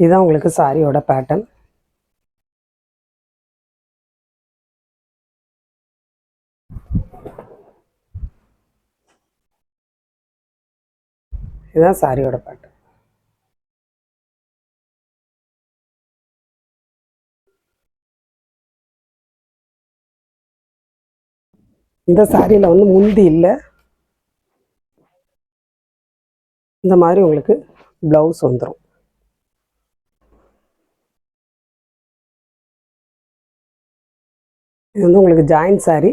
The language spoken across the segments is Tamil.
இதுதான் உங்களுக்கு சாரியோட பேட்டர்ன். இதுதான் சாரியோட பேட்டர்ன். இந்த சாரியில் வந்து முந்தி இல்லை. இந்த மாதிரி உங்களுக்கு ப்ளவுஸ் வந்துடும். இது வந்து உங்களுக்கு ஜாயின் சாரி.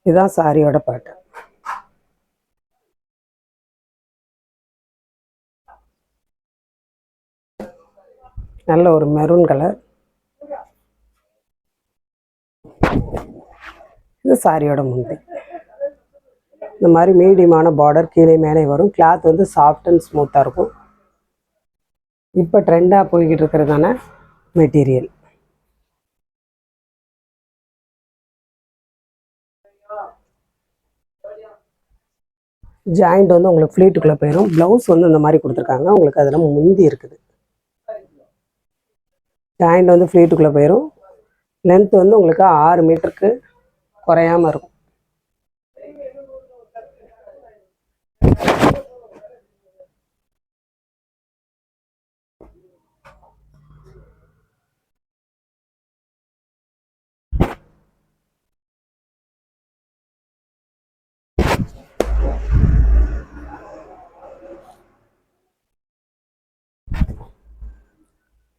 இதுதான் சாரியோட பேட்டர்ன். நல்ல ஒரு மெரூன் கலர். இது சாரியோட முந்தி. இந்த மாதிரி மீடியமான பார்டர் கீழே மேலே வரும். கிளாத் வந்து சாஃப்ட் அண்ட் ஸ்மூத்தாக இருக்கும். இப்போ ட்ரெண்டாக போய்கிட்டு இருக்கிறதான மெட்டீரியல். ஜாயிண்ட் வந்து உங்களுக்கு ஃப்ளீட்டுக்குள்ளே போயிடும். ப்ளவுஸ் வந்து இந்த மாதிரி கொடுத்துருக்காங்க. உங்களுக்கு அதில் முந்தி இருக்குது. ஜாயிண்ட் வந்து ஃப்ளீட்டுக்குள்ளே போயிடும். லென்த் வந்து உங்களுக்கு 6 மீட்டருக்கு குறையாமல் இருக்கும்.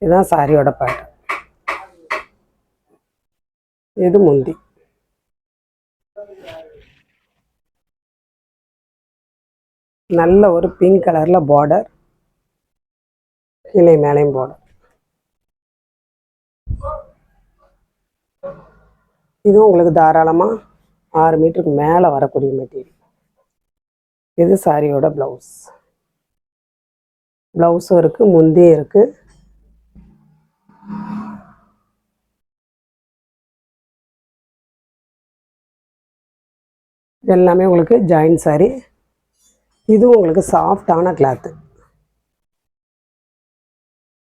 இதுதான் சாரியோட பேட்டர்ன். இது முந்தி. நல்ல ஒரு பிங்க் கலரில் பார்டர், கீழே மேலேயும் பார்டர். இதுவும் உங்களுக்கு தாராளமாக 6 மீட்டருக்கு மேலே வரக்கூடிய மெட்டீரியல். இது சாரியோட ப்ளவுஸ். ப்ளவுஸும் இருக்குது, முந்தியும் இருக்குது. எல்லாமே உங்களுக்கு ஜாயின் சாரி. இதுவும் உங்களுக்கு சாஃப்டான கிளாத்து.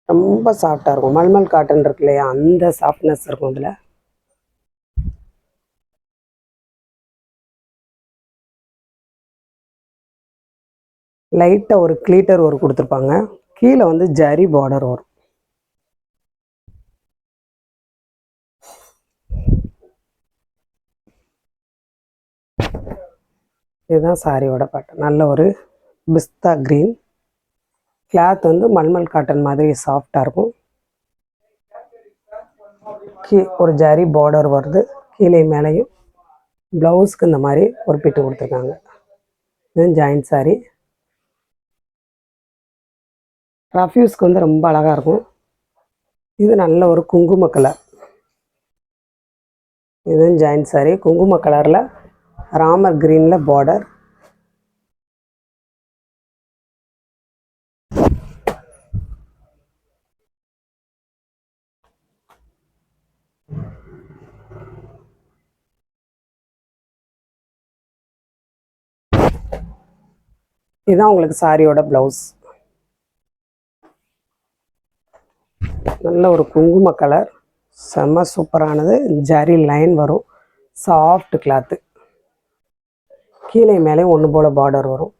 ரொம்ப சாஃப்டாக இருக்கும். மல்மல் காட்டன் இருக்கு இல்லையா, அந்த சாஃப்ட்னஸ் இருக்கும் இதில். லைட்டாக ஒரு கிளீட்டர் ஒரு கொடுத்துருப்பாங்க. கீழே வந்து ஜரி பார்டர் வரும். இதுதான் சாரியோட பேட்டர்ன். நல்ல ஒரு பிஸ்தா க்ரீன். கிளாத் வந்து மல்மல் காட்டன் மாதிரி சாஃப்டாக இருக்கும். ஒரு ஜரி பார்டர் வருது கீழே மேலேயும். ப்ளவுஸ்க்கு இந்த மாதிரி ஒரு பிட்டு கொடுத்துருக்காங்க. இது ஜாயின் சாரி. ரஃப்யூஸ்க்கு வந்து ரொம்ப அழகாக இருக்கும். இது நல்ல ஒரு குங்கும கலர். இதுவும் ஜாயின் சாரி. குங்கும கலரில் ராமர் க்ரீனில் பார்டர். இதுதான் உங்களுக்கு சாரியோட ப்ளவுஸ். நல்ல ஒரு குங்கும கலர், செம்ம சூப்பரானது. ஜரி லைன் வரும். Soft cloth. கீழே மேலே ஒன்று போல் பார்டர் வரும்.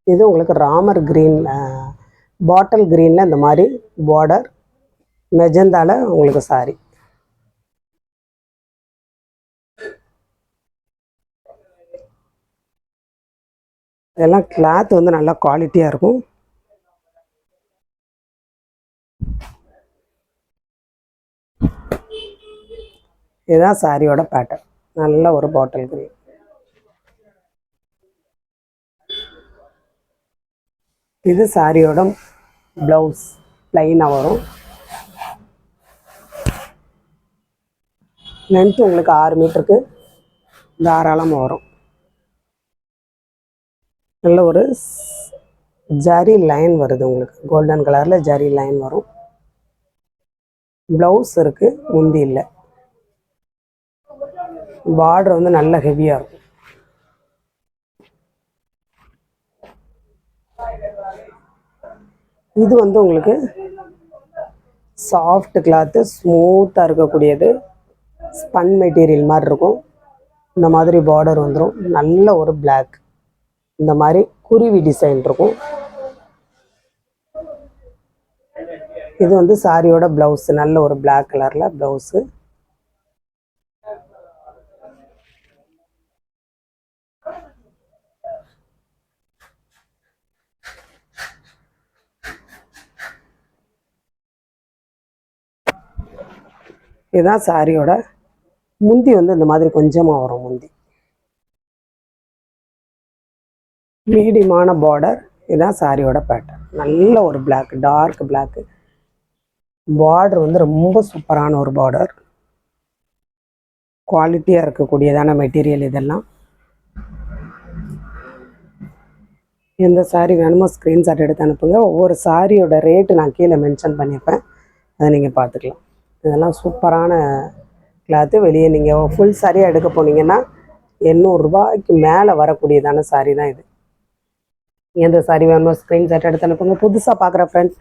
இது உங்களுக்கு ராமர் க்ரீன், பாட்டில் க்ரீனில் இந்த மாதிரி பார்டர், மெஜந்தால உங்களுக்கு சாரி. இதெல்லாம் கிளாத் வந்து நல்லா குவாலிட்டியாக இருக்கும். இதுதான் சாரியோட பேட்டர்ன். நல்ல ஒரு பாட்டில் கிரீன். இது சாரியோட ப்ளவுஸ் ப்ளைனாக வரும். லென்த் உங்களுக்கு 6 மீட்டருக்கு தாராளமாக வரும். நல்ல ஒரு ஜரி லைன் வருது உங்களுக்கு, கோல்டன் கலரில் ஜரி லைன் வரும். ப்ளவுஸ் இருக்குது, முந்தி இல்லை. பார்டர் வந்து நல்ல ஹெவியாக இருக்கும். இது வந்து உங்களுக்கு சாஃப்ட் கிளாத்து, ஸ்மூத்தாக இருக்கக்கூடியது, ஸ்பன் மெட்டீரியல் மாதிரி இருக்கும். இந்த மாதிரி பார்டர் வந்துடும். நல்ல ஒரு பிளாக், இந்த மாதிரி குருவி டிசைன் இருக்கும். இது வந்து சாரியோட ப்ளவுஸ், நல்ல ஒரு பிளாக் கலரில் ப்ளவுஸு. இதுதான் சாரியோட முந்தி வந்து இந்த மாதிரி கொஞ்சமாக வரும். முந்தி மீடியமான பார்டர். இதுதான் சாரியோட பேட்டர்ன். நல்ல ஒரு பிளாக், டார்க் பிளாக்கு. பார்டர் வந்து ரொம்ப சூப்பரான ஒரு பார்டர், குவாலிட்டியாக இருக்கக்கூடியதான மெட்டீரியல் இதெல்லாம். எந்த சாரீ வேணுமோ ஸ்க்ரீன்ஷாட் எடுத்து அனுப்புங்க. ஒவ்வொரு சாரியோட ரேட்டு நான் கீழே மென்ஷன் பண்ணியிருப்பேன், அதை நீங்கள் பார்த்துக்கலாம். இதெல்லாம் சூப்பரான கிளாத்து. வெளியே நீங்கள் ஃபுல் சாரியாக எடுக்க போனீங்கன்னா 800 ரூபாய்க்கு மேலே வரக்கூடியதான சாரீ தான் இது. எந்த சாரீ வேணுமோ ஸ்க்ரீன்ஷாட் எடுத்து அனுப்புங்க. புதுசாக பார்க்குற ஃப்ரெண்ட்ஸ்